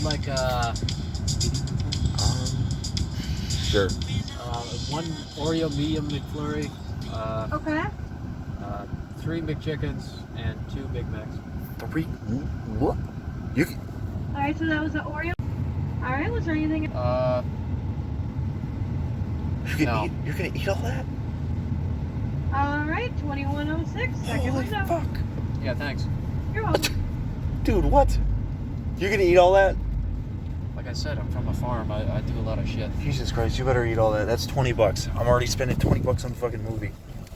like Sure. one Oreo medium McFlurry. Okay. 3 McChickens and 2 Big Macs. 3? What? You can... All right, so that was the Oreo. All right, was there anything? No. You're gonna eat all that? All right, 2106. Second Holy window. fuck. Yeah, thanks. You're welcome. Dude, what? You're gonna eat all that? Like I said, I'm from a farm. I do a lot of shit. Jesus Christ, you better eat all that. That's $20. I'm already spending $20 on the fucking movie.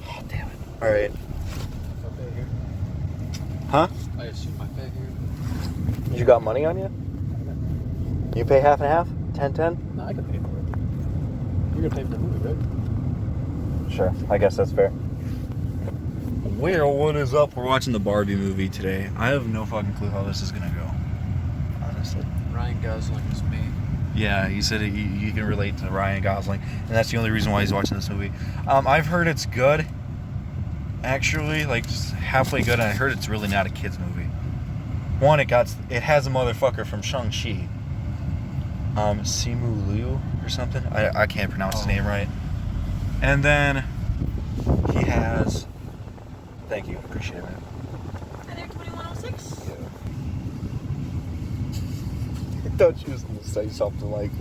Oh, damn it. Alright. I pay here. Huh? I assume I pay here. You got money on you? You pay half and half? 10-10? No, I can pay for it. You're gonna pay for the movie, right? Sure, I guess that's fair. Well, what is up? We're watching the Barbie movie today. I have no fucking clue how this is gonna go. Honestly. Ryan Gosling is me. Yeah, he said he can relate to Ryan Gosling, and that's the only reason why he's watching this movie. I've heard it's good. Actually, like just halfway good, and I heard it's really not a kids movie. One, it has a motherfucker from Shang-Chi. Simu Liu or something. I can't pronounce his name right. And then he has. Thank you, appreciate it. Hi there, 2106. I thought she was gonna say something like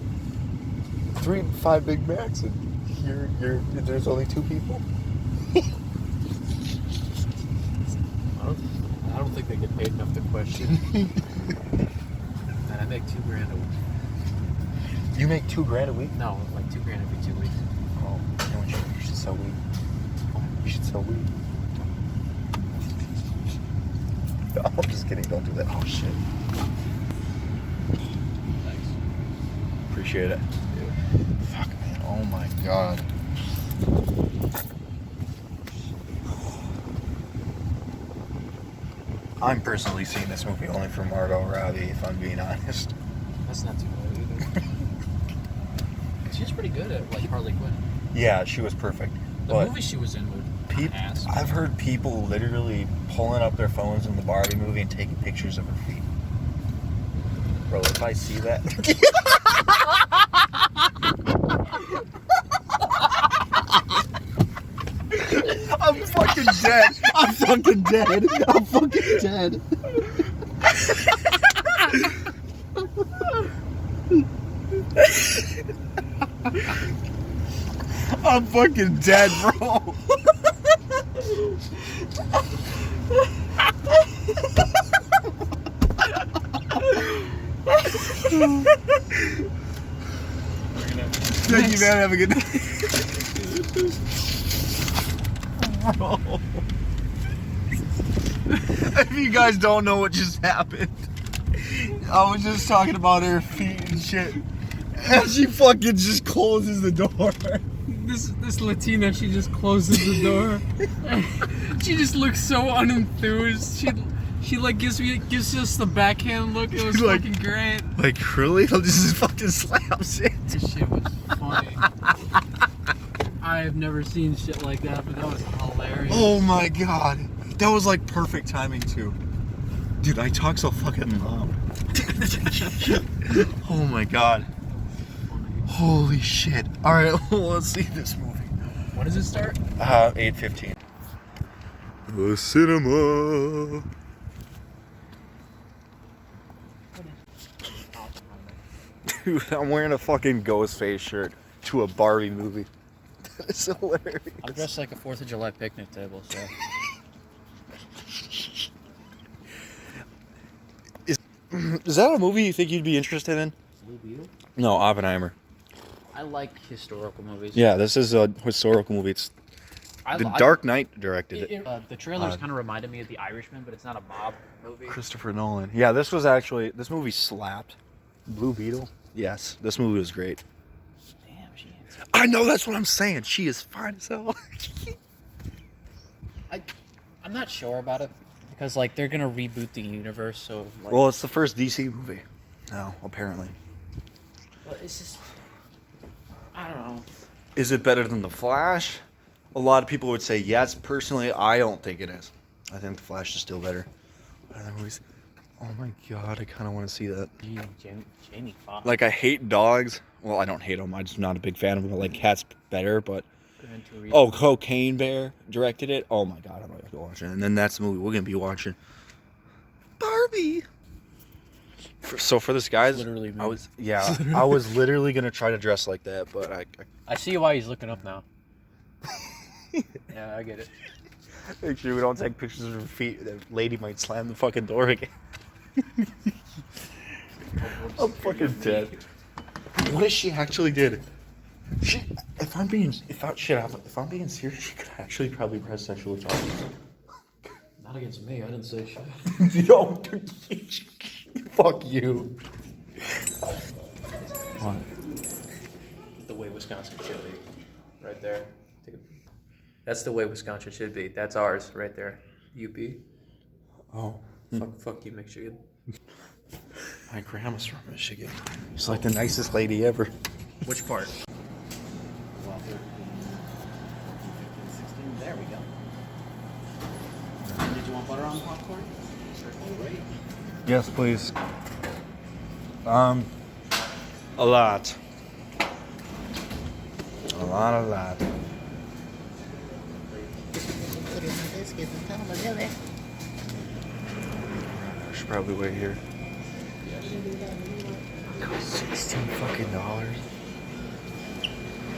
5 Big Macs, and there's only 2 people. I don't think they get paid enough to question. And I make $2,000 a week. You make $2,000 a week? No, like $2,000 every 2 weeks. Oh, you know what? You should sell weed. You should sell weed. No, I'm just kidding. Don't do that. Oh shit. Thanks. Appreciate it. Yeah. Fuck, man. Oh my god. I'm personally seeing this movie only for Margot Robbie, if I'm being honest. That's not too bad either. She's pretty good at like Harley Quinn. Yeah, she was perfect. The But movie she was in would ass. I've heard people literally pulling up their phones in the Barbie movie and taking pictures of her feet. Bro, if I see that... I'm fucking dead. I'm fucking dead. I'm fucking dead. I'm fucking dead, bro. Thank you, man. Have a good night. Bro. If you guys don't know what just happened, I was just talking about her feet and shit. And she fucking just closes the door. This Latina, she just closes the door. She just looks so unenthused. She like gives us the backhand look. It was Like- fucking great. Like, really? I'll just fucking slams it. This shit was funny. I've never seen shit like that, but that was hilarious. Oh my god. That was like perfect timing too. Dude, I talk so fucking loud. Oh my god. Holy shit. Alright, let's see this movie. When does it start? 8:15. The cinema. Dude, I'm wearing a fucking ghost face shirt to a Barbie movie. That is hilarious. I'm dressed like a 4th of July picnic table, so. Is that a movie you think you'd be interested in? Blue Beetle? No, Oppenheimer. I like historical movies. Yeah, this is a historical movie. It's The Dark Knight directed it. The trailers kind of reminded me of The Irishman, but it's not a mob movie. Christopher Nolan. Yeah, this movie slapped. Blue Beetle? Yes, this movie was great. Damn, she is. I know, that's what I'm saying. She is fine as hell. I'm not sure about it because like they're gonna reboot the universe, so. Like, Well, it's the first DC movie. No, apparently. but it's just. I don't know. Is it better than The Flash? A lot of people would say yes. Personally, I don't think it is. I think The Flash is still better. Other movies. Oh my god, I kind of want to see that. Jamie Foxx. Like, I hate dogs. Well, I don't hate them. I'm just not a big fan of them. I like cats better, but... Oh, Cocaine Bear directed it. Oh my god, I'm gonna go watch it. And then that's the movie we're gonna be watching. Barbie. So for this guys, Literally, I was I was literally gonna try to dress like that, but I see why he's looking up now. Yeah, I get it. Make sure we don't take pictures of her feet. That lady might slam the fucking door again. I'm fucking dead. What if she actually did? If I'm being serious, she could actually probably press sexual charges. Not against me. I didn't say shit. Yo, fuck you. What? The way Wisconsin should be, right there. That's the way Wisconsin should be. That's ours, right there. UP. Oh. Fuck you, Michigan. My grandma's from Michigan. She's like the nicest lady ever. Which part? 16. There we go. Did you want butter on the popcorn? Certainly. Yes, please. A lot. A lot. I should probably wait here. $16 fucking.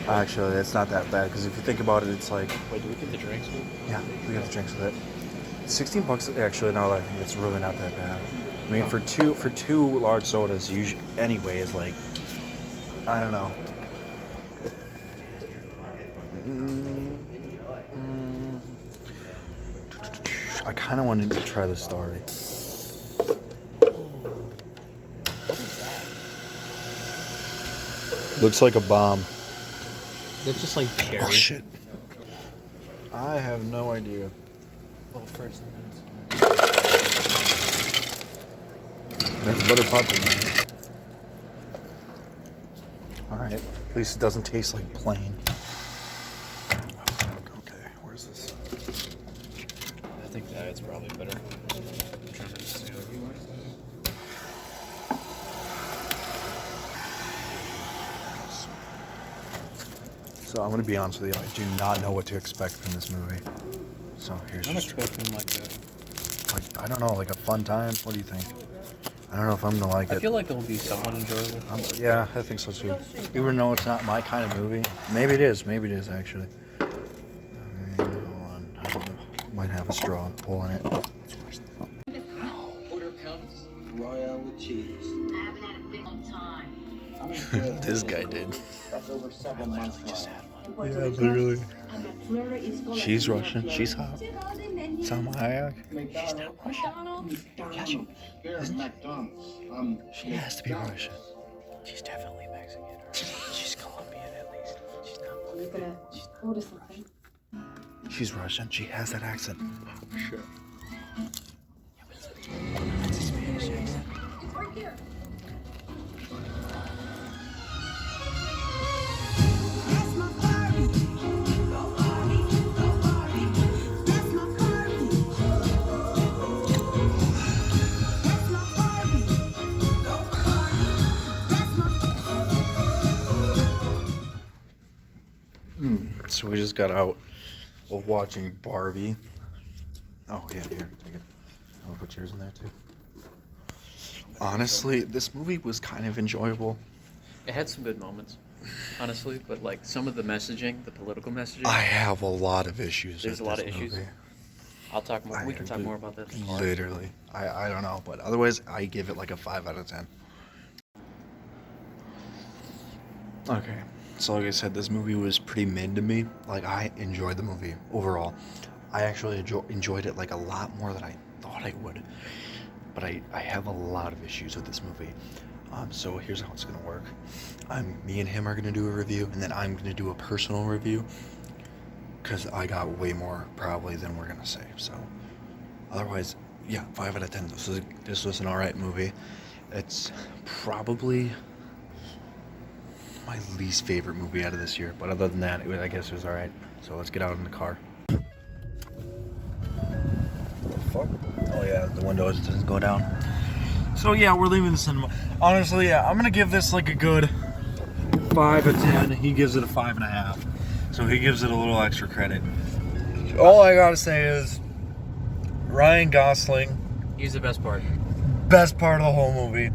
Actually, that's not that bad because if you think about it, it's like. Wait, do we get the drinks? Yeah, we got the drinks with it. $16 actually. No, I think it's really not that bad. I mean, for two large sodas, usually anyway is like, I don't know. I kind of wanted to try the story. Looks like a bomb. It's just like cherry. Oh shit! I have no idea. Well, first. That's butter popcorn. Alright, at least it doesn't taste like plain. Okay, where's this? I think that it's probably better. I'm trying to see what you want. So I'm gonna be honest with you, I do not know what to expect from this movie. So here's I'm just expecting like I don't know, like a fun time. What do you think? I don't know if I'm gonna like I it. feel like it'll be somewhat enjoyable. Yeah, I think so too. Even though it's not my kind of movie. Maybe it is actually. I mean, hold on. I don't know. Might have a straw pulling it. Quarter pounds royal with cheese. I haven't had a big long time. This guy did. That's over several months. Yeah, literally. She's Russian. She's hot. Salma Hayek. She's not Russian. She has to be Russian. She's definitely Mexican. Or she's Colombian at least. She's not. Are you gonna order something? She's Russian. She has that accent. Oh, shit. That's a Spanish accent. It's right here. That's my Barbie. Go Barbie. Go Barbie. That's my Barbie. That's my Barbie. Go Barbie. That's my. So we just got out of watching Barbie. Oh, yeah, here. Take it. I'll put yours in there, too. Honestly, this movie was kind of enjoyable. It had some good moments, honestly, but like some of the messaging, the political messaging. I have a lot of issues There's with a lot this of issues. movie. I'll talk more. We can talk more about this. Literally. I don't know, but otherwise, I give it like a 5 out of 10. Okay. So like I said, this movie was pretty mid to me. Like, I enjoyed the movie overall. I actually enjoyed it like a lot more than I thought I would. But I have a lot of issues with this movie. So here's how it's gonna work. Me and him are gonna do a review, and then I'm gonna do a personal review. Cause I got way more probably than we're gonna say. So otherwise, yeah, 5 out of 10. This was an alright movie. It's probably my least favorite movie out of this year, but other than that, I guess it was alright. So let's get out in the car. What the fuck? Oh yeah, the windows doesn't go down. So yeah, we're leaving the cinema. Honestly, yeah, I'm gonna give this like a good 5 out of 10. He gives it a 5.5. So he gives it a little extra credit. All I gotta say is Ryan Gosling, He's the best part. best part of the whole movie.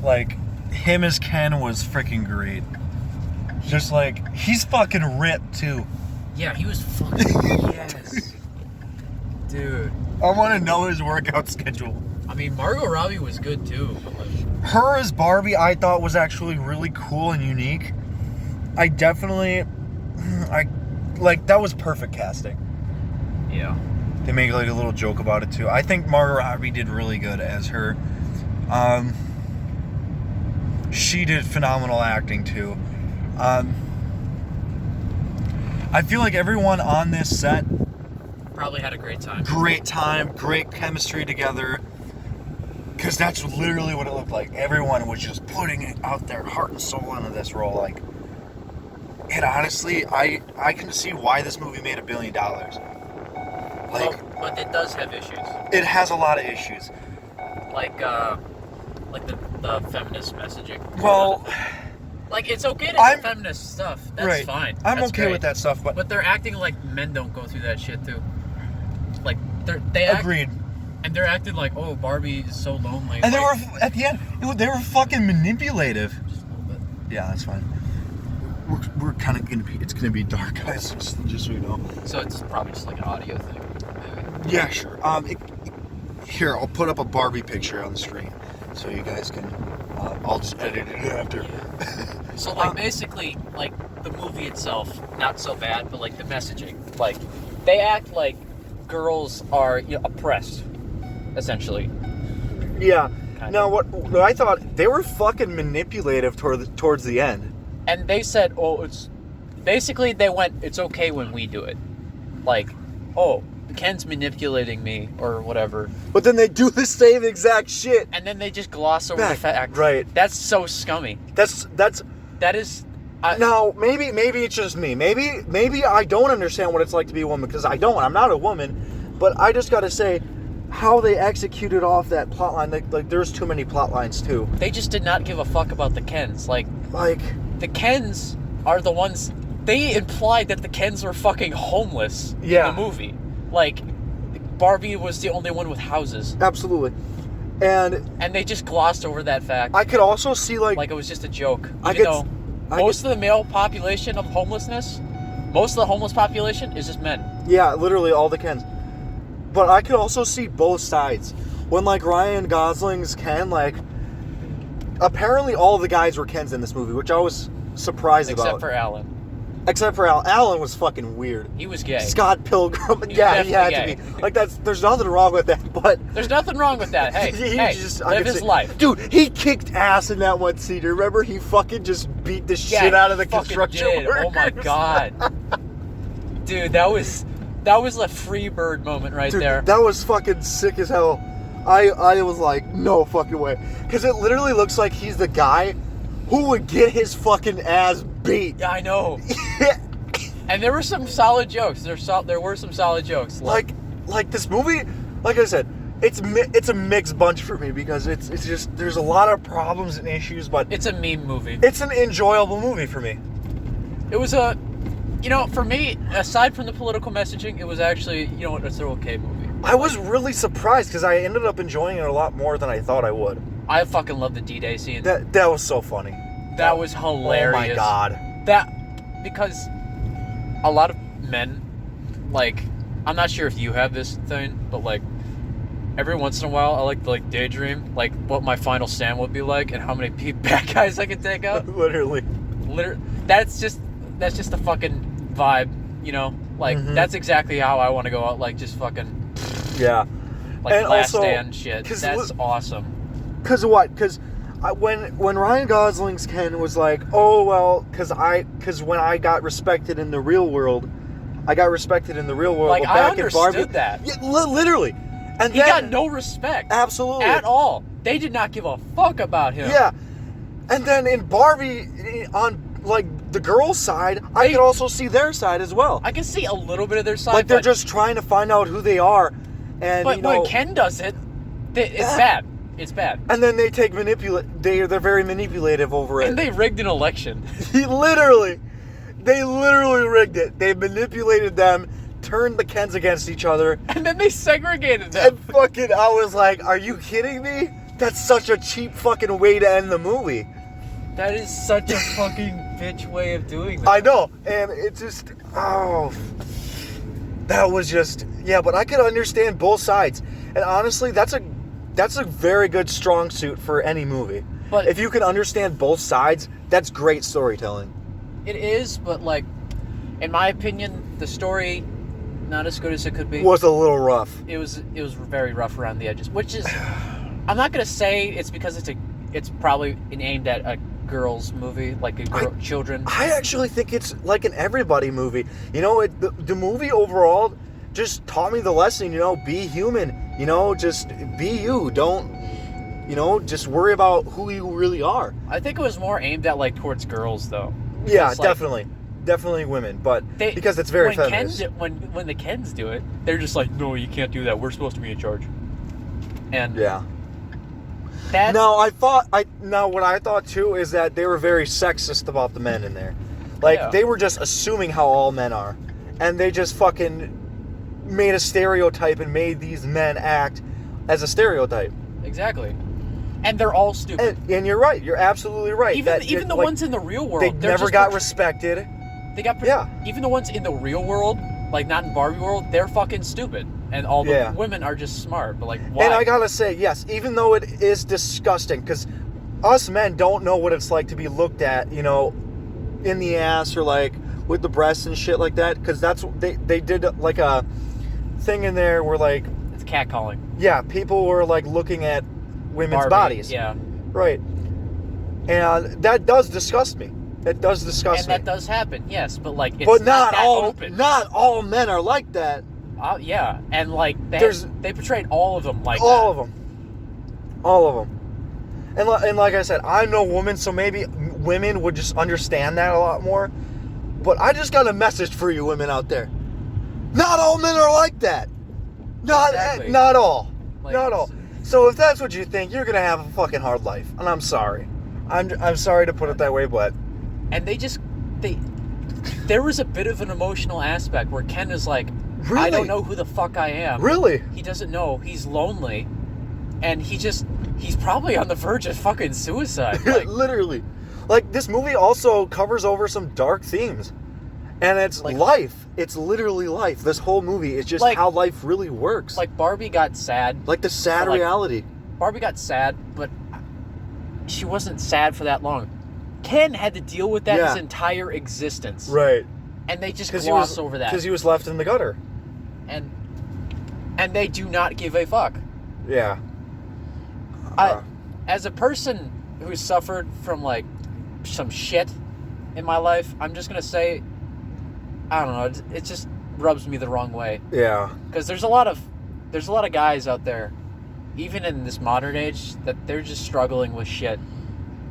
Like, him as Ken was freaking great. Just like, he's fucking ripped too. Yeah, he was fucking yes, dude. I want to know his workout schedule. I mean, Margot Robbie was good too. But like, Her as Barbie, I thought was actually really cool and unique. I that was perfect casting. yeah. They make like a little joke about it too. I think Margot Robbie did really good as her. She did phenomenal acting too. I feel like everyone on this set, Probably had a great time. great chemistry together. Because that's literally what it looked like. Everyone was just putting it out their heart and soul into this role. Like, and honestly, I can see why this movie made $1 billion. Like, But it does have issues. it has a lot of issues. Like the feminist messaging. Well, Like, it's okay to I'm- have feminist stuff. That's right. fine. I'm That's okay great. with that stuff, but But they're acting like men don't go through that shit too. Like they act, agreed. and they're acting like, oh, Barbie is so lonely. And they were like, at the end. They were fucking manipulative. just a little bit. Yeah, that's fine. We're kind of gonna be. It's gonna be dark, guys. Just so you know. So it's probably just like an audio thing. Maybe. Yeah, sure. Here, I'll put up a Barbie picture on the screen, so you guys can. I'll just edit it after. So like basically, like the movie itself, not so bad, but like the messaging, like they act like girls are oppressed, essentially. Yeah. Kind Now, of. what I thought, they were fucking manipulative towards the end. And they said, oh, it's basically they went, it's okay when we do it, like, oh, Ken's manipulating me or whatever, But then they do the same exact shit. and then they just gloss over the Back, fact. right. That's so scummy. That's That is. now maybe it's just me. Maybe I don't understand what it's like to be a woman, because I don't. I'm not a woman, but I just gotta say, how they executed off that plot line, like there's too many plot lines too. They just did not give a fuck about the Kens. Like the Kens are the ones. They implied that the Kens were fucking homeless Yeah. in the movie. Like Barbie was the only one with houses, Absolutely. And they just glossed over that fact. I could also see like Like it was just a joke. I Even could- though I most of the male population of homelessness, most of the homeless population is just men. yeah, literally all the Kens. But I could also see both sides. When like Ryan Gosling's Ken, like apparently all the guys were Kens in this movie, which I was surprised Except about. for Alan. Except for Alan. Alan was fucking weird. He was gay. Scott Pilgrim. He's Yeah, he had definitely to gay. be. Like there's nothing wrong with that, but There's nothing wrong with that. Hey, I live could his see- life. Dude, he kicked ass in that one scene. Remember, he fucking just beat the shit out of the he fucking construction did. workers. Oh my god. Dude, that was a free bird moment right Dude, there. that was fucking sick as hell. I was like, no fucking way. Because it literally looks like he's the guy who would get his fucking ass beat. Yeah, I know. And there were some solid jokes. There were some solid jokes. like this movie, like I said, it's a mixed bunch for me, because it's just, there's a lot of problems and issues, but It's a meme movie. it's an enjoyable movie for me. It was for me, aside from the political messaging, it was actually, it's an okay movie. I was really surprised, because I ended up enjoying it a lot more than I thought I would. I fucking love the D-Day scene. That was so funny. That was hilarious. Oh my god. Because a lot of men, like, I'm not sure if you have this thing, but like every once in a while I like to daydream like what my final stand would be like and how many bad guys I could take out. Literally. That's just a fucking vibe, like Mhm. that's exactly how I want to go out, like just fucking Yeah. like And last also, stand shit. 'cause That's awesome. Because what? Because when Ryan Gosling's Ken was like, oh well, because when I got respected in the real world, Like, but I back in Barbie, understood that. yeah, literally, and He then, got no respect absolutely at all. They did not give a fuck about him. Yeah, and then in Barbie, on like the girls' side, I could also see their side as well. I can see a little bit of their side. Like they're but, just trying to find out who they are, and But when Ken does it, it's Yeah. bad. It's bad. And then they take they're very manipulative over it. And they rigged an election. They literally rigged it. They manipulated them, turned the Kens against each other. And then they segregated them. And fucking, I was like, are you kidding me? That's such a cheap fucking way to end the movie. That is such a fucking bitch way of doing that. I know, and it just, that was just, yeah, but I could understand both sides. And honestly, that's a very good strong suit for any movie. But if you can understand both sides, that's great storytelling. It is, but like, in my opinion, the story, not as good as it could be. Was a little rough. It was very rough around the edges, which is, I'm not gonna say it's because it's probably aimed at a girls movie, like children. I actually think it's like an everybody movie. You know, the movie overall just taught me the lesson, you know, be human, you know, just be you. Don't, you know, just worry about who you really are. I think it was more aimed at like towards girls though. Yeah, It's like, definitely women, but because it's very feminist. When the Kens do it, they're just like, no, you can't do that. We're supposed to be in charge. And yeah. That, what I thought too is that they were very sexist about the men in there. Like, they were just assuming how all men are. And they just fucking made a stereotype and made these men act as a stereotype. Exactly. And they're all stupid. And you're right. You're absolutely right. Even the ones in the real world. They never got respected. Even the ones in the real world, like not in Barbie world, they're fucking stupid. And all the women are just smart. But like, why? And I gotta say, yes, even though it is disgusting, because us men don't know what it's like to be looked at, you know, in the ass or like with the breasts and shit like that, because that's they did like a thing in there where like it's catcalling. Yeah, people were like looking at women's bodies. Yeah. Right. And that does disgust me. That does disgust me. And that does happen, yes, but like, it's but not open. Not all men are like that. Yeah, and like they portrayed all of them like all that. All of them. And like I said, I'm no woman, so maybe women would just understand that a lot more. But I just got a message for you women out there. Not all men are like that. Not all. Like, not all. So if that's what you think, you're gonna have a fucking hard life, and I'm sorry. I'm sorry to put it that way, but. And there was a bit of an emotional aspect where Ken is like, really? I don't know who the fuck I am. Really? He doesn't know. He's lonely, and he's probably on the verge of fucking suicide. Like, literally. Like, this movie also covers over some dark themes. And it's like, life. It's literally life. This whole movie is just like, how life really works. Like, Barbie got sad. Like the sad reality. Barbie got sad, but she wasn't sad for that long. Ken had to deal with that his entire existence. Right. And they just gloss over that. Because he was left in the gutter. And they do not give a fuck. Yeah. As a person who's suffered from, like, some shit in my life, I'm just going to say, I don't know, it just rubs me the wrong way. Yeah. Because there's a lot of guys out there, even in this modern age, that they're just struggling with shit.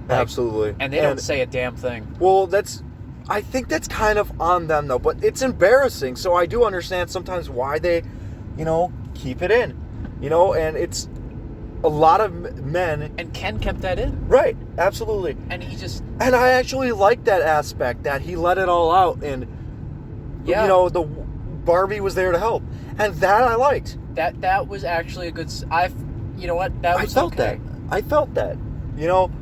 Like, absolutely. And they don't say a damn thing. Well, I think that's kind of on them, though. But it's embarrassing. So I do understand sometimes why they, you know, keep it in. You know, and it's a lot of men. And Ken kept that in. Right. Absolutely. And he just. And I actually like that aspect, that he let it all out. And, you know, the Barbie was there to help. And that I liked. That was actually a good. You know what? That was I felt that. You know.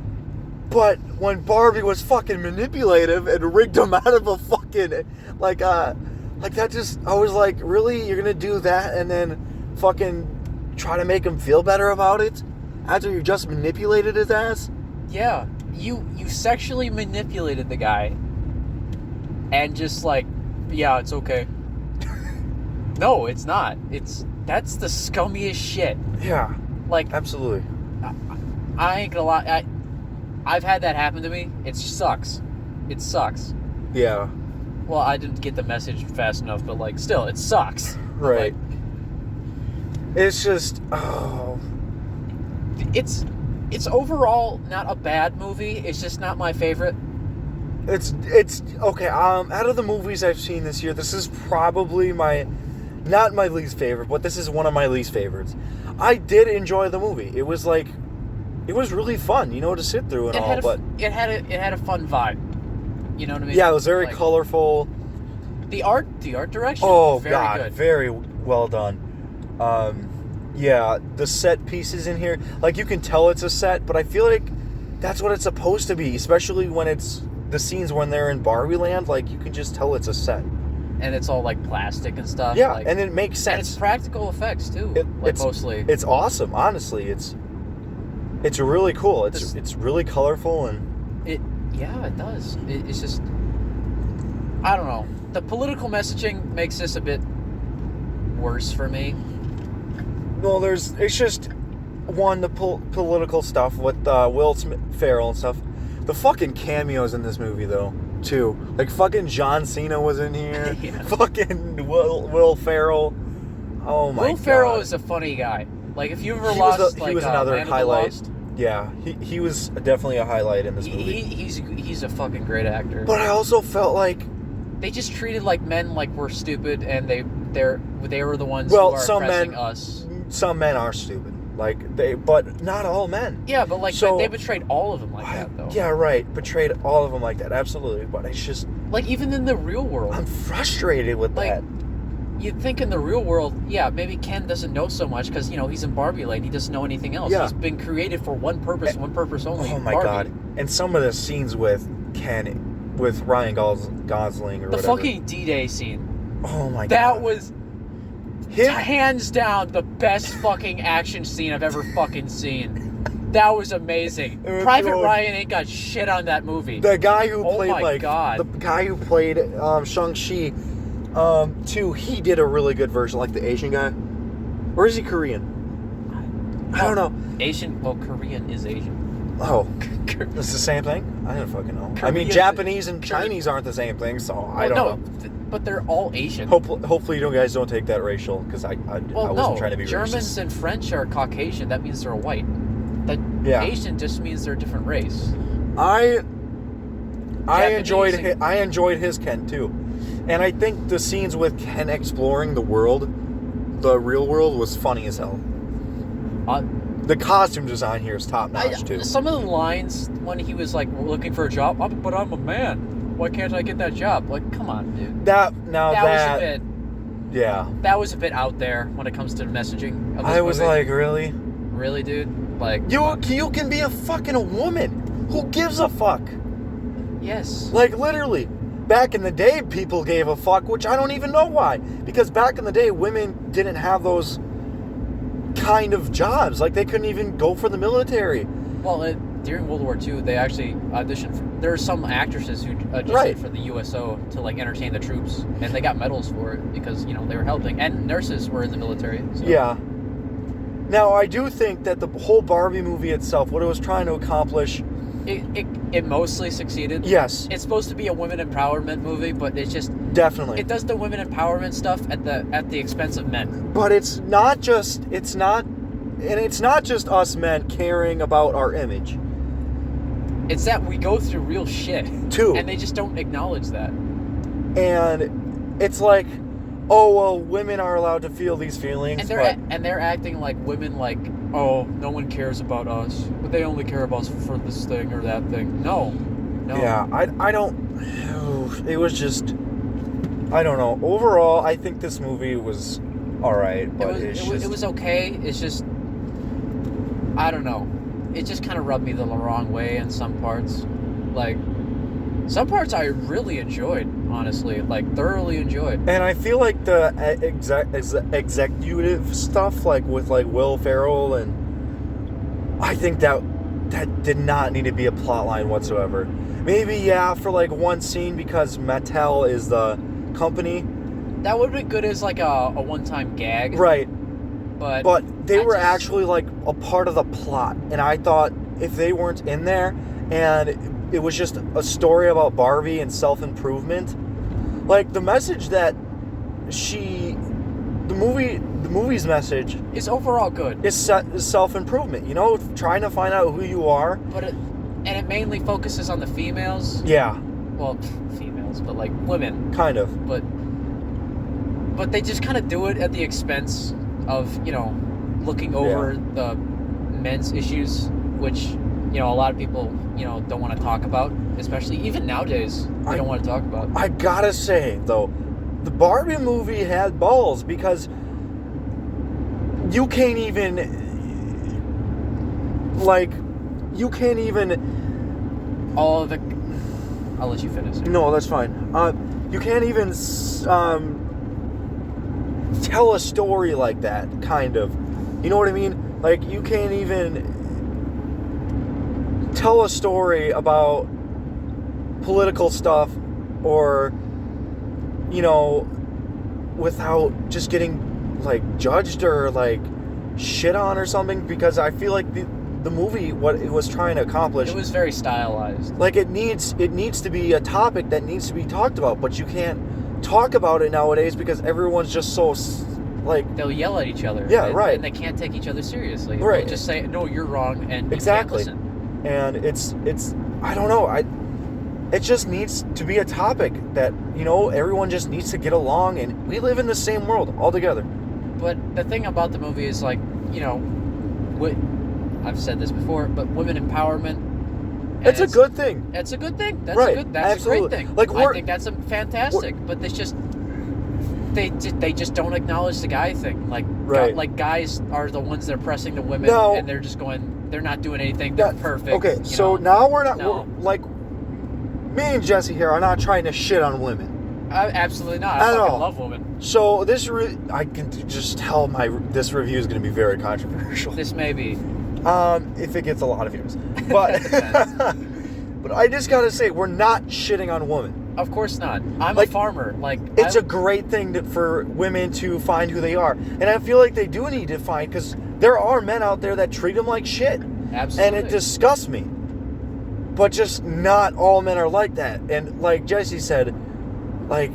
But when Barbie was fucking manipulative and rigged him out of a fucking, like that just, I was like, really? You're gonna do that and then fucking try to make him feel better about it? After you just manipulated his ass? Yeah. You sexually manipulated the guy. And just like, yeah, it's okay. No, it's not. That's the scummiest shit. Yeah. Like, absolutely. I ain't gonna lie. I've had that happen to me. It sucks. It sucks. Yeah. Well, I didn't get the message fast enough, but like, still, it sucks. Right. Like, it's just, oh. It's overall not a bad movie. It's just not my favorite. It's okay. Out of the movies I've seen this year, this is probably not my least favorite, but this is one of my least favorites. I did enjoy the movie. It was like it was really fun, you know, to sit through and all. But it had a fun vibe. You know what I mean? yeah, it was very Like, colorful. The art direction. Oh very God, good. very well done. Yeah, the set pieces in here, like you can tell it's a set, but I feel like that's what it's supposed to be, especially when it's the scenes when they're in Barbie Land. Like you can just tell it's a set. And it's all like plastic and stuff. Yeah, like, and it makes and it's sense. practical effects too. It's mostly. It's awesome, honestly. It's really cool. It's really colorful and It does. It's just, I don't know. The political messaging makes this a bit worse for me. well, it's just one the political stuff with Will Ferrell and stuff. The fucking cameos in this movie though, too. Like fucking John Cena was in here. Yeah. Fucking Will Ferrell. Oh my god. Will Ferrell is a funny guy. Like if you ever He lost was another Land of the highlight. Lost, Yeah, he was definitely a highlight in this movie. he's a fucking great actor. But I also felt like, They just treated like men like we're stupid, and they were the ones well, who are some oppressing men, us. some men are stupid. Like but not all men. Yeah, but like So- they betrayed all of them like that though. Yeah, right. Betrayed all of them like that. Absolutely. But it's just, Like even in the real world. I'm frustrated with Like, that. You'd think in the real world, yeah, maybe Ken doesn't know so much because, you know, he's in Barbie Land. He doesn't know anything else. Yeah. He's been created for one purpose only. Oh my Barbie. god. And some of the scenes with Ken, with Ryan Gosling or The whatever. fucking D-Day scene. Oh my god. That was him. hands down the best fucking action scene I've ever fucking seen. That was amazing. It was Private cool. Ryan ain't got shit on that movie. The guy who Oh played my God. the guy who played Shang-Chi, too, he did a really good version, like the Asian guy. Or is he Korean? I don't know. Korean is Asian. Oh, it's the same thing? I don't fucking know. I mean, Korean- Japanese and Chinese aren't the same thing, so I don't know. But they're all Asian. Hopefully you guys don't take that racial, because I wasn't trying to be Germans racist. and French are Caucasian. That means they're white. Yeah. Asian just means they're a different race. I Japanese enjoyed his Ken too, and I think the scenes with Ken exploring the world, the real world, was funny as hell. The costume design here is top notch too. Some of the lines when he was like looking for a job, but I'm a man. Why can't I get that job? Like, come on, dude. That was a bit out there when it comes to messaging. Of this I was movie. like, really? Really, dude? Like, You can be a fucking woman. Who gives a fuck? yes. Like, literally. Back in the day, people gave a fuck, which I don't even know why. Because back in the day, women didn't have those kind of jobs. Like, they couldn't even go for the military. Well, during World War II, they actually auditioned. There are some actresses who auditioned Right. for the USO to like entertain the troops, and they got medals for it because, you know, they were helping. And nurses were in the military. So. Yeah. Now, I do think that the whole Barbie movie itself, what it was trying to accomplish, It mostly succeeded. yes, It's supposed to be a women empowerment movie, but it's just definitely. it does the women empowerment stuff at the expense of men. But it's not just us men caring about our image, It's that we go through real shit too. and they just don't acknowledge that. And it's like, oh well, women are allowed to feel these feelings, And they're acting like women, like, oh, no one cares about us, but they only care about us for this thing or that thing. No. yeah, I don't. It was just, I don't know. Overall, I think this movie was all right, but It was okay. It's just, I don't know. It just kind of rubbed me the wrong way in some parts. Like, some parts I really enjoyed, honestly. Like, thoroughly enjoyed. And I feel like the executive stuff, like with like Will Ferrell, and I think that did not need to be a plot line whatsoever. Maybe for like one scene because Mattel is the company, That would have been good as, like, a one-time gag. right? But they were just- actually like a part of the plot, and I thought if they weren't in there, and it was just a story about Barbie and self-improvement, like the message that the movie's message it's overall good. is self-improvement, you know, trying to find out who you are. But it mainly focuses on the females. Yeah, Well, females, but, like, women. kind of. But they just kind of do it at the expense of, you know, looking over the men's issues. which a lot of people don't want to talk about, especially even nowadays. They don't want to talk about. I gotta say though, the Barbie movie had balls because you can't even All of the. I'll let you finish. No, that's fine. You can't even tell a story like that, kind of. You know what I mean? Like, you can't even tell a story about political stuff or, without just getting, like, judged or, like, shit on or something, because I feel like the movie, what it was trying to accomplish, It was very stylized. like, it needs to be a topic that needs to be talked about, but you can't talk about it nowadays because everyone's just so, like, They'll yell at each other. Yeah, and, right. And they can't take each other seriously. Right. They'll just say, no, you're wrong, and Exactly. you can't listen. and it's I don't know, it just needs to be a topic that, everyone just needs to get along, and we live in the same world all together. But the thing about the movie is, like, I've said this before, but women empowerment. and It's a good thing. It's a good thing. That's Right, That's absolutely. a great thing. Like, I think that's fantastic. But it's just they just don't acknowledge the guy thing. Like, Right. like guys are the ones that are pressing the women, No. and they're just going. They're not doing anything. They're perfect. Okay, you so know? now we're not, No. we're, like, me and Jesse here are not trying to shit on women. Absolutely not. I At fucking all. love women. So I can just tell this review is going to be very controversial. This may be. If it gets a lot of views. But but I just got to say, we're not shitting on women. Of course not. I'm Like, a farmer. Like, It's a great thing for women to find who they are. And I feel like they do need to find, because there are men out there that treat them like shit. Absolutely. And it disgusts me. But just not all men are like that. And like Jesse said, like,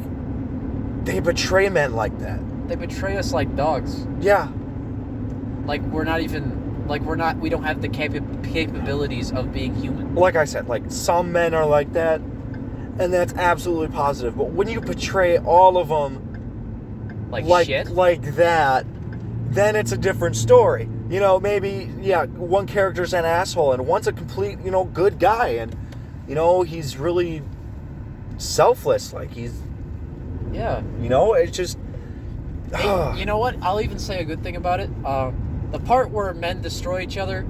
they betray men like that. They betray us like dogs. Yeah. Like, we're not even. Like, we don't have the capabilities of being human. Like I said, like, some men are like that, and that's absolutely positive. But when you betray all of them Like shit. like that, then it's a different story. Maybe, yeah, one character's an asshole, and one's a complete, good guy, and, he's really selfless. Like, he's, Yeah. it's just... Hey, you know what? I'll even say a good thing about it. The part where men destroy each other,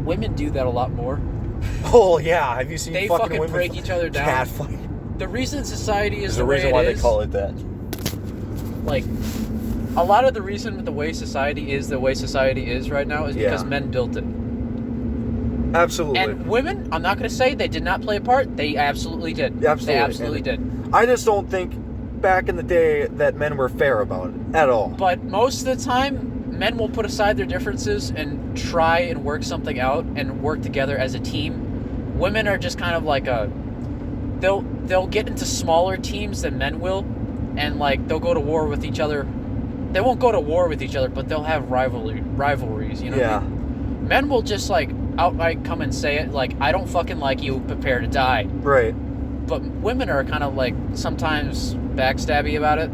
women do that a lot more. Oh, yeah, have you seen They fucking fucking women break each other down. catfight? The reason society is There's the a way reason it why they is, call it that. like, a lot of the reason the way society is the way society is right now is because Yeah. men built it. Absolutely. And women, I'm not going to say they did not play a part. They absolutely did. Absolutely. They absolutely did. I just don't think back in the day that men were fair about it at all. But most of the time, men will put aside their differences and try and work something out and work together as a team. Women are just kind of like they'll get into smaller teams than men will, and like they'll go to war with each other. They won't go to war with each other, but they'll have rivalries. You know. Yeah. What I mean? Men will just like outright come and say it, like, I don't fucking like you, prepare to die. Right. But women are kind of like sometimes backstabby about it.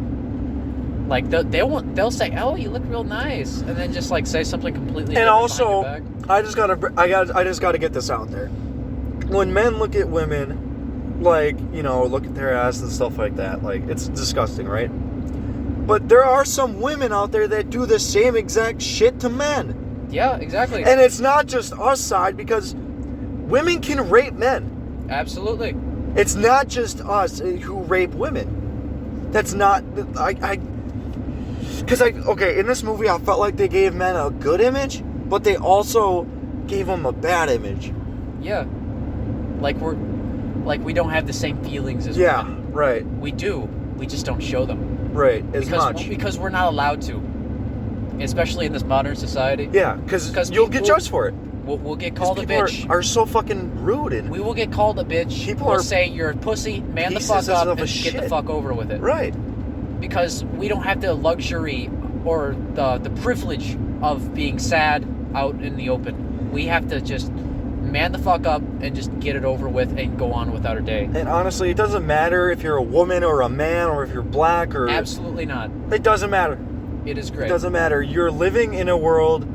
Like they'll say, "Oh, you look real nice," and then just like say something completely. And different also, behind your back. I just gotta get this out there. When men look at women, like, look at their ass and stuff like that, like, it's disgusting, right? But there are some women out there that do the same exact shit to men. Yeah, exactly. And it's not just us side, because women can rape men. Absolutely. It's not just us who rape women. That's not... Okay, in this movie, I felt like they gave men a good image, but they also gave them a bad image. Yeah. Like we don't have the same feelings as Yeah, women. right, We do. We just don't show them. right, as much. Because we're not allowed to. Especially in this modern society. Yeah, because 'Cause you'll get people- judged for it. We'll get 'Cause called a people bitch. are so fucking rude and... We will get called a bitch. People We'll are say you're a pussy, man the pieces fuck up, of and a get the shit. fuck over with it. Right. Because we don't have the luxury or the privilege of being sad out in the open. We have to just man the fuck up and just get it over with and go on without our day. And honestly, it doesn't matter if you're a woman or a man or if you're black or... Absolutely not. It doesn't matter. It is great. It doesn't matter. You're living in a world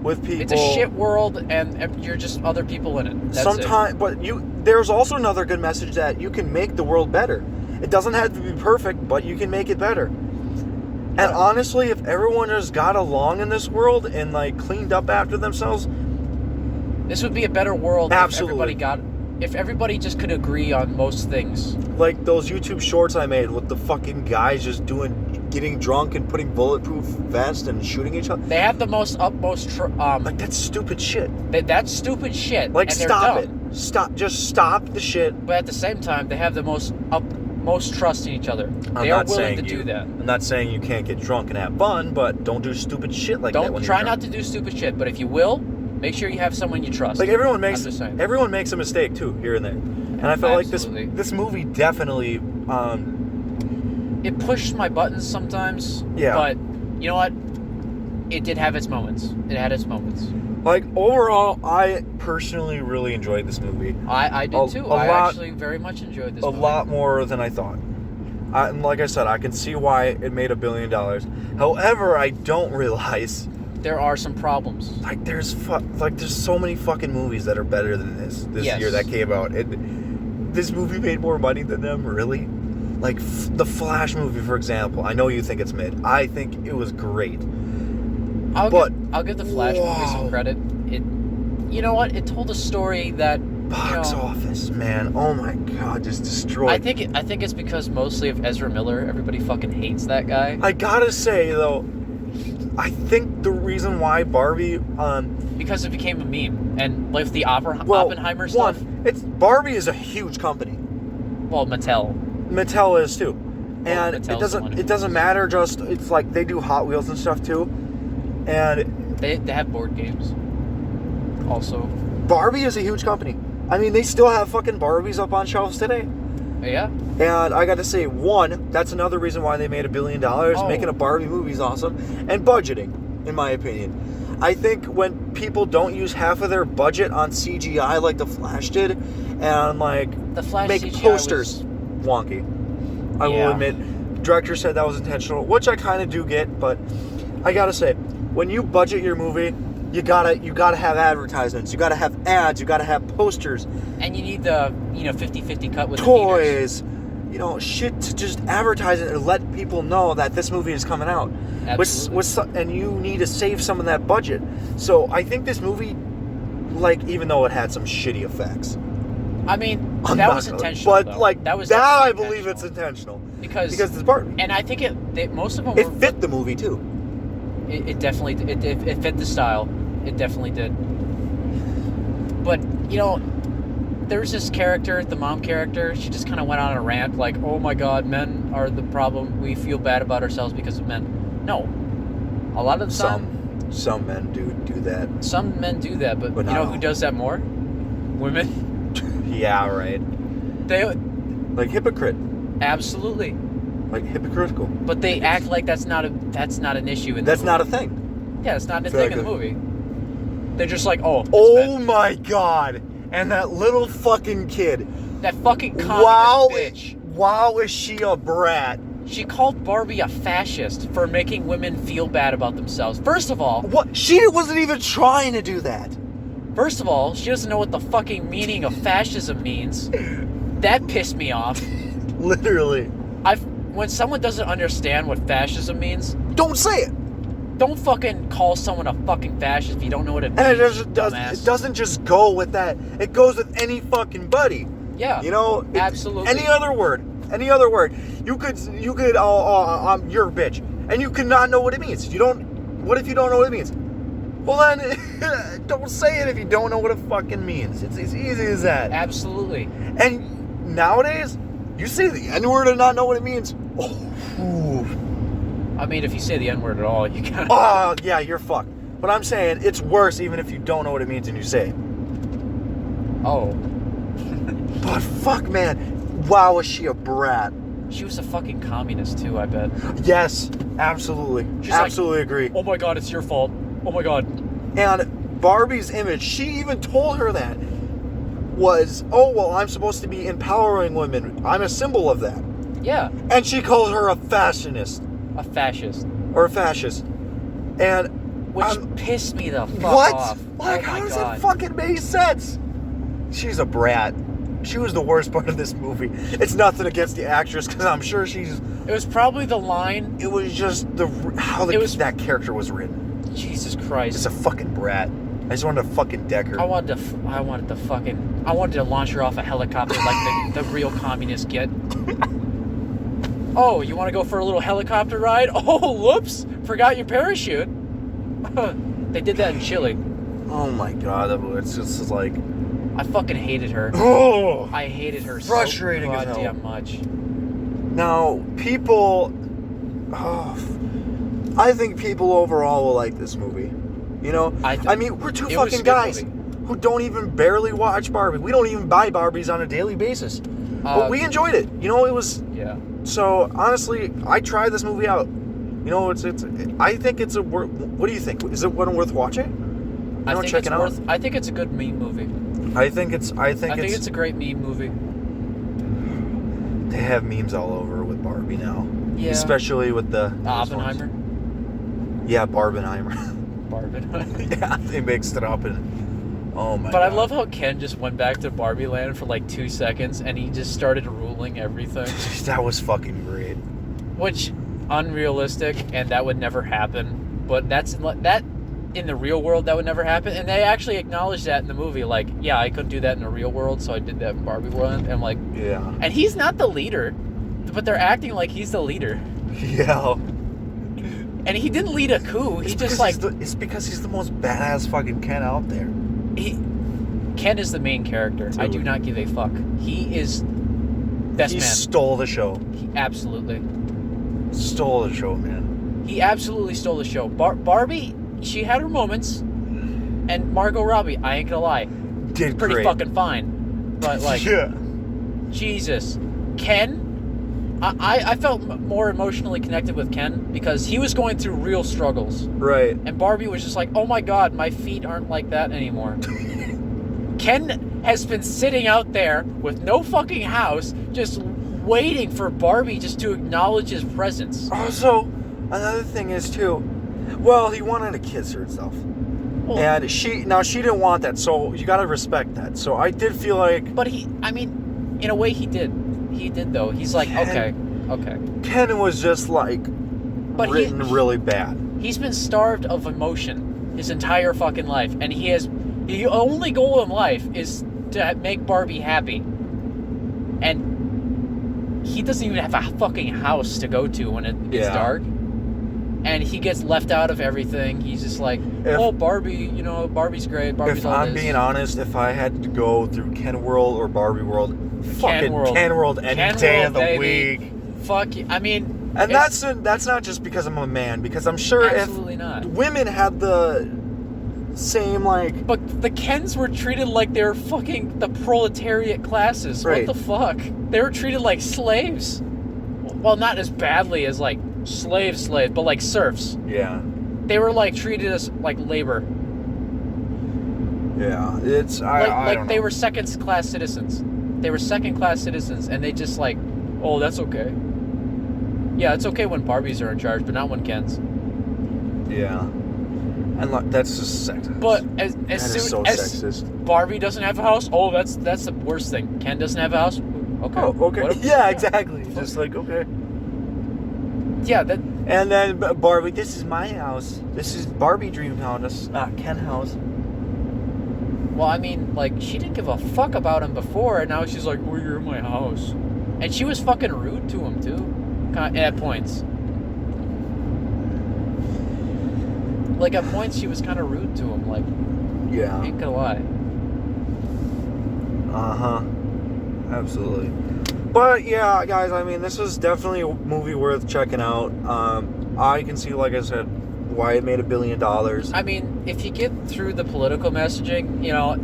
with people. It's a shit world, and you're just other people in it. That's Sometimes, but there's also another good message that you can make the world better. It doesn't have to be perfect, but you can make it better. And honestly, if everyone just got along in this world and like cleaned up after themselves, this would be a better world. Absolutely. If everybody just could agree on most things. Like those YouTube shorts I made with the fucking guys just getting drunk and putting bulletproof vests and shooting each other. They have the most utmost. Like that's stupid shit. That's stupid shit. Like and they're stop dumb. it. Just stop the shit. But at the same time, they have the most trust in each other. They are willing to do that. I'm not saying you can't get drunk and have fun, but don't do stupid shit like that. Don't try not to do stupid shit. But if you will, make sure you have someone you trust. Like everyone makes a mistake too here and there, and I felt Absolutely. like this movie definitely. It pushed my buttons sometimes. Yeah. But you know what? It did have its moments. It had its moments. Like overall, I personally really enjoyed this movie. I did too. I actually very much enjoyed this movie. A lot more than I thought. And like I said, I can see why it made $1 billion. However, I don't realize there are some problems. Like there's so many fucking movies that are better than this year that came out. This movie made more money than them, really? Like the Flash movie, for example. I know you think it's mid. I think it was great. I'll give the Flash movie some credit. You know what? It told a story that box office, man. Oh my god, just destroyed. I think it's because mostly of Ezra Miller. Everybody fucking hates that guy. I gotta say though, I think the reason why Barbie, because it became a meme, and like the Oppenheimer stuff. Barbie is a huge company. Well, Mattel is too, and it doesn't matter. Just it's like they do Hot Wheels and stuff too, and they have board games. Also, Barbie is a huge company. I mean, they still have fucking Barbies up on shelves today. Yeah. And I got to say, that's another reason why they made $1 billion. Making a Barbie movie is awesome, and budgeting, in my opinion. I think when people don't use half of their budget on CGI like the Flash did, and like the Flash make CGI posters wonky. I will admit, director said that was intentional, which I kind of do get, but I gotta say, when you budget your movie, you gotta have advertisements, you gotta have ads, you gotta have posters, and you need the 50-50 cut with toys, shit to just advertise it and let people know that this movie is coming out. Absolutely. And you need to save some of that budget. So I think this movie, like, even though it had some shitty effects, I mean, that was intentional. But though. like that was I believe it's intentional because it's Barbie. And I think most of them it fit the movie too. It definitely it fit the style. It definitely did. But there's this character, the mom character. She just kind of went on a rant like, "Oh my God, men are the problem. We feel bad about ourselves because of men." No, a lot of the time, some men do that. Some men do that, but you know who does that more? Women. Yeah, right. They like hypocrite. Absolutely. Like hypocritical. But they act like that's not an issue in the movie. That's not a thing. Yeah, it's not a thing in the movie. They're just like, oh my God. And that little fucking kid. That fucking communist bitch. Wow, is she a brat. She called Barbie a fascist for making women feel bad about themselves. First of all... What? She wasn't even trying to do that. First of all, she doesn't know what the fucking meaning of fascism means. That pissed me off. Literally. When someone doesn't understand what fascism means... Don't say it. Don't fucking call someone a fucking fascist if you don't know what it means. And it doesn't just go with that. It goes with any fucking buddy. Yeah. Absolutely. Any other word. You could you're a bitch. And you could not know what it means. What if you don't know what it means? Well then, don't say it if you don't know what it fucking means. It's as easy as that. Absolutely. And nowadays, you say the N-word and not know what it means. Oh. I mean, if you say the N-word at all, you kind of... Oh, yeah, you're fucked. But I'm saying it's worse even if you don't know what it means and you say it. Oh. But fuck, man. Wow, is she a brat. She was a fucking communist too, I bet. Yes, absolutely. She's absolutely agree. Oh my God, it's your fault. Oh my God. And Barbie's image, she even told her that, was, oh, well, I'm supposed to be empowering women. I'm a symbol of that. Yeah. And she called her a fascist. A fascist. Or a fascist. And which pissed me the fuck What? off. Like, Oh how my does god. that fucking make sense? She's a brat. She was the worst part of this movie. It's nothing against the actress, because I'm sure she's... It was probably the line. It was just that character was written. Jesus It's Christ. a fucking brat. I just wanted to fucking deck her. I wanted to launch her off a helicopter like the real communists get. Oh, you want to go for a little helicopter ride? Oh, whoops! Forgot your parachute. They did that in Chile. Oh my god, it's just like... I fucking hated her. Oh! I hated her Frustrating so as hell. goddamn much. Now, people... I think people overall will like this movie. You know? I mean, we're two it was a fucking good guys movie. who don't even barely watch Barbie. We don't even buy Barbies on a daily basis. But we enjoyed it. You know, it was... Yeah. So, honestly, I tried this movie out. You know, I think it's a... What do you think? Is it one worth watching? I think it's a good meme movie. I think it's a great meme movie. They have memes all over with Barbie now. Yeah. Especially with the... Oppenheimer. Yeah, Barbenheimer. Barbenheimer. Yeah, they mixed it up and... Oh my god. But I love how Ken just went back to Barbie Land for like 2 seconds and he just started ruling everything. That was fucking great. Which, unrealistic, and that would never happen. But that in the real world, that would never happen. And they actually acknowledged that in the movie. Like, yeah, I couldn't do that in the real world, so I did that in Barbie World. And I'm like... Yeah. And he's not the leader, but they're acting like he's the leader. Yeah. And he didn't lead a coup. He just like... It's because he's the most badass fucking Ken out there. Ken is the main character. Dude. I do not give a fuck. He is best He man. stole the show. He absolutely Stole the show, man. He absolutely stole the show. Barbie, she had her moments, and Margot Robbie, I ain't gonna lie, Did pretty great. fucking fine. But like, Yeah. Jesus, Ken, I felt more emotionally connected with Ken because he was going through real struggles, Right. and Barbie was just like, oh my god, my feet aren't like that anymore. Ken has been sitting out there with no fucking house, just waiting for Barbie just to acknowledge his presence. Also, another thing is too, well, he wanted to kiss her and stuff. Well, And she didn't want that, so you gotta respect that. So I did feel like... But in a way he did. He did though. He's like, okay. Ken was just like written really bad. He's been starved of emotion his entire fucking life, and the only goal in life is to make Barbie happy. And he doesn't even have a fucking house to go to when it gets dark. And he gets left out of everything. He's just like, Barbie, Barbie's great. Barbie's If all I'm this. being honest, if I had to go through Ken World or Barbie World, fucking Ken World any day of the week. Fuck you. I mean... And that's not just because I'm a man, because I'm sure absolutely not. Women had the same, like... But the Kens were treated like they were fucking the proletariat classes. Right. What the fuck? They were treated like slaves. Well, not as badly as, like, slaves, but, like, serfs. Yeah. They were, like, treated as, like, labor. Yeah. It's... I don't they know. were second-class citizens. They were second-class citizens, and they just, like, oh, that's okay. Yeah, it's okay when Barbies are in charge, but not when Kens. Yeah. And look, that's just sexist. But as That is soon so as sexist. Barbie doesn't have a house, oh, that's the worst thing. Ken doesn't have a house? Okay. Oh, okay. What if- Yeah, exactly. Just like, okay. Yeah, that... And then Barbie, this is my house. This is Barbie dream house, not Ken house. Well, I mean, like, she didn't give a fuck about him before, and now she's like, oh, you're in my house. And she was fucking rude to him, too. At points. Like, at points, she was kind of rude to him. Like, Yeah. ain't gonna lie. Uh-huh. Absolutely. But, yeah, guys, I mean, this is definitely a movie worth checking out. I can see, like I said, why it made $1 billion. I mean, if you get through the political messaging,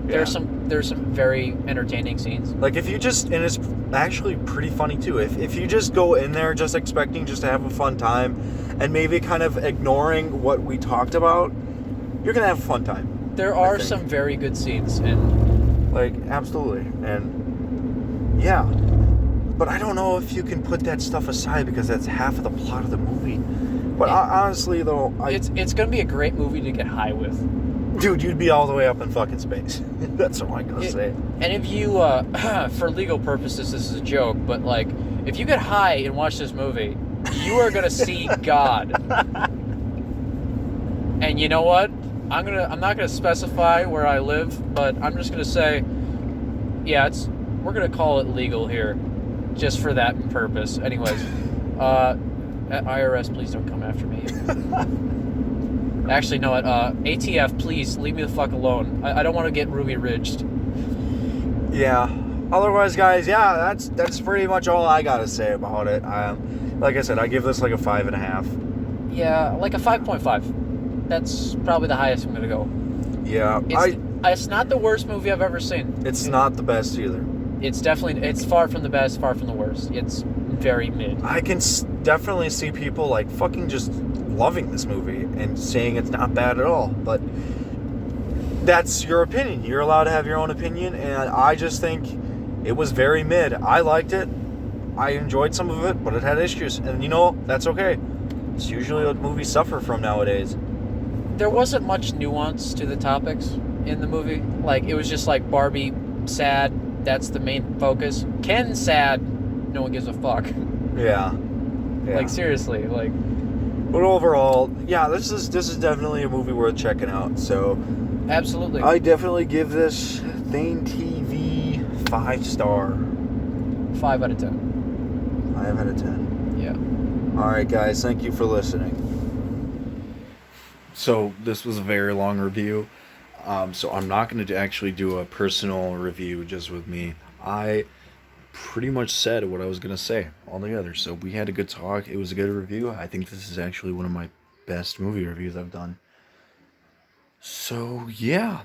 there's some very entertaining scenes. Like, if you just... And it's actually pretty funny, too. If you just go in there just expecting just to have a fun time and maybe kind of ignoring what we talked about, you're going to have a fun time. There are some very good scenes, and... Like, absolutely. And, yeah. But I don't know if you can put that stuff aside because that's half of the plot of the movie. But honestly, though, It's gonna be a great movie to get high with. dude, you'd be all the way up in fucking space. That's what I'm gonna say. And if you, for legal purposes, this is a joke, but like, if you get high and watch this movie, you are gonna see God. And you know what? I'm not gonna specify where I live, but I'm just gonna say, yeah, we're gonna call it legal here, just for that purpose. Anyways, IRS, please don't come after me. Actually, no. ATF, please leave me the fuck alone. I don't want to get Ruby ridged. Yeah. Otherwise, guys, yeah, that's pretty much all I gotta say about it. Like I said, I give this like a 5.5. Yeah, like a 5.5. That's probably the highest I'm gonna go. Yeah, It's not the worst movie I've ever seen. It's not the best either. It's far from the best, far from the worst. It's very mid. I can definitely see people like fucking just loving this movie and saying it's not bad at all, but that's your opinion. You're allowed to have your own opinion, and I just think it was very mid. I liked it. I enjoyed some of it, but it had issues, and that's okay. It's usually what movies suffer from nowadays. There wasn't much nuance to the topics in the movie. Like, it was just like Barbie sad, that's the main focus. Ken sad, no one gives a fuck. Yeah. Like, seriously, like. But overall, yeah, this is definitely a movie worth checking out. So, Absolutely. I definitely give this Thane TV 5-star. 5 out of 10. 5 out of 10. Yeah. All right, guys, thank you for listening. So this was a very long review. So I'm not going to actually do a personal review just with me. I pretty much said what I was going to say altogether. So we had a good talk. It was a good review. I think this is actually one of my best movie reviews I've done. So yeah,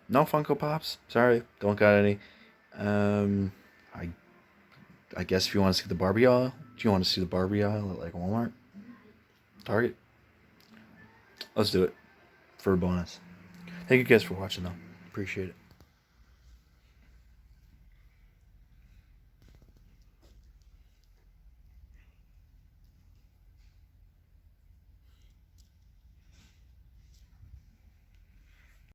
no Funko Pops. Sorry, don't got any. I guess if you want to see the Barbie aisle, do you want to see the Barbie aisle at like Walmart, Target? Let's do it for a bonus. Thank you guys for watching though. Appreciate it.